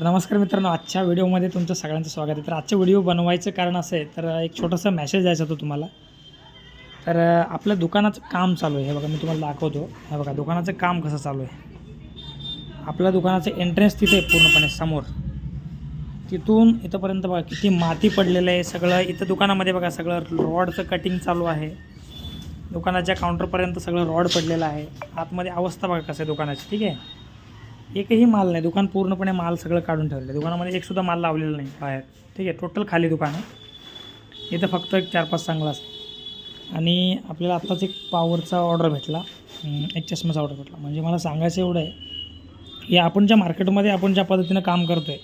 तर नमस्कार मित्रांनो, आजच्या व्हिडिओमध्ये तुमचं सगळ्यांचं स्वागत आहे। तर आजचा व्हिडिओ बनवायचं कारण असं आहे, तर एक छोटासा मेसेज द्यायचा होता तुम्हाला। तर आपल्या दुकानाचं काम चालू आहे, हे बघा मी तुम्हाला दाखवतो। हे बघा दुकानाचं काम कसं चालू आहे। आपल्या दुकानाचं एंट्रन्स तिथे आहे पूर्णपणे समोर, तिथून इथंपर्यंत बघा किती माती पडलेलं आहे सगळं। इथं दुकानामध्ये बघा सगळं रॉडचं कटिंग चालू आहे। दुकानाच्या काउंटरपर्यंत सगळं रॉड पडलेलं आहे। आतमध्ये अवस्था बघा कसं आहे दुकानाची, ठीक आहे। एकही माल नाही, दुकान पूर्णपणे माल सगळं काढून ठेवलं आहे। दुकानामध्ये एक सुद्धा माल लावलेला नाही बाहेर, ठीक आहे। टोटल खाली दुकान आहे। इथं फक्त एक 4-5 चांगला असं। आणि आपल्याला आत्ताच एक पॉवरचा ऑर्डर भेटला, एक चष्म्याचा ऑर्डर भेटला। म्हणजे मला सांगायचं एवढं आहे की आपण ज्या मार्केटमध्ये आपण ज्या पद्धतीनं काम करतो आहे,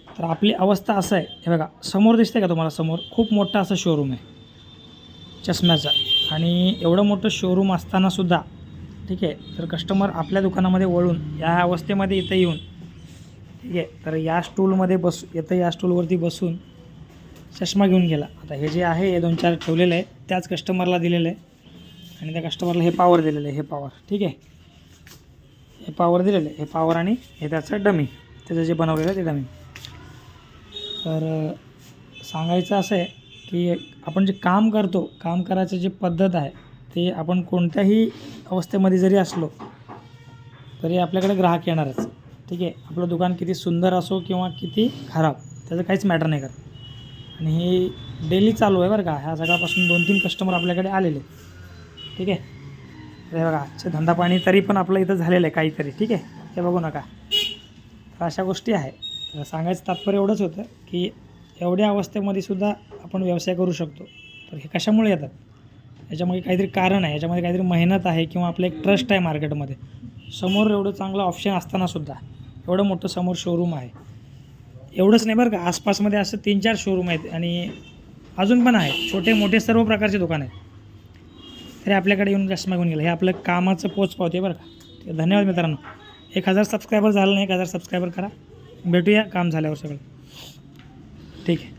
तर आपली अवस्था असं आहे। हे बघा समोर दिसते का तुम्हाला, समोर खूप मोठा असं शोरूम आहे चष्म्याचा। आणि एवढं मोठं शोरूम असतानासुद्धा, ठीक आहे, तर कस्टमर आपल्या दुकानामध्ये वळून या अवस्थेमध्ये इथं येऊन, ठीक आहे, तर या स्टूलमध्ये या स्टूलवरती बसून चष्मा घेऊन गेला। आता हे जे आहे हे 2-4 ठेवलेलं आहे, त्याच कस्टमरला दिलेलं आहे। आणि त्या कस्टमरला हे पॉवर दिलेलं आहे, हे पॉवर, ठीक आहे, हे पॉवर दिलेलं आहे, हे पॉवर आणि हे त्याचं डमी, त्याचं जे बनवलेलं आहे ते डमी। तर सांगायचं असं आहे की आपण जे काम करतो, काम करायचं जे पद्धत आहे, ते आपण कोणत्याही अवस्थेमध्ये जरी असलो तरी आपल्याकडे ग्राहक येणारच, ठीक आहे। आपलं दुकान किती सुंदर असो किंवा किती खराब, त्याचं काहीच मॅटर नाही करत। आणि हे डेली चालू आहे बरं का। ह्या सकाळपासून 2-3 कस्टमर आपल्याकडे आलेले, ठीक आहे। हे बघा आजचे धंदा पाणी तरी पण आपलं इथं झालेलं आहे काहीतरी, ठीक आहे, हे बघू नका। तर अशा गोष्टी आहे। तर सांगायचं तात्पर्य एवढंच होतं की एवढ्या अवस्थेमध्ये सुद्धा आपण व्यवसाय करू शकतो। तर हे कशामुळे येतात, याच्यामध्ये काहीतरी कारण आहे, याच्यामध्ये काहीतरी मेहनत आहे किंवा आपलं एक ट्रस्ट आहे मार्केटमध्ये। समोर एवढं चांगलं ऑप्शन असतानासुद्धा एवढं मोठं समोर शोरूम आहे। एवढंच नाही बरं का, आसपासमध्ये असं 3-4 शोरूम आहेत आणि अजून पण आहेत, छोटे मोठे सर्व प्रकारचे दुकान आहेत। तरी आपल्याकडे येऊन चष्मा घेऊन गेला, हे आपलं कामाचं पोच पावते बरं का। ठीक आहे, धन्यवाद मित्रांनो। 1000 सबस्क्रायबर झालं नाही, 1000 सबस्क्रायबर करा। भेटूया काम झाल्यावर सगळं, ठीक आहे।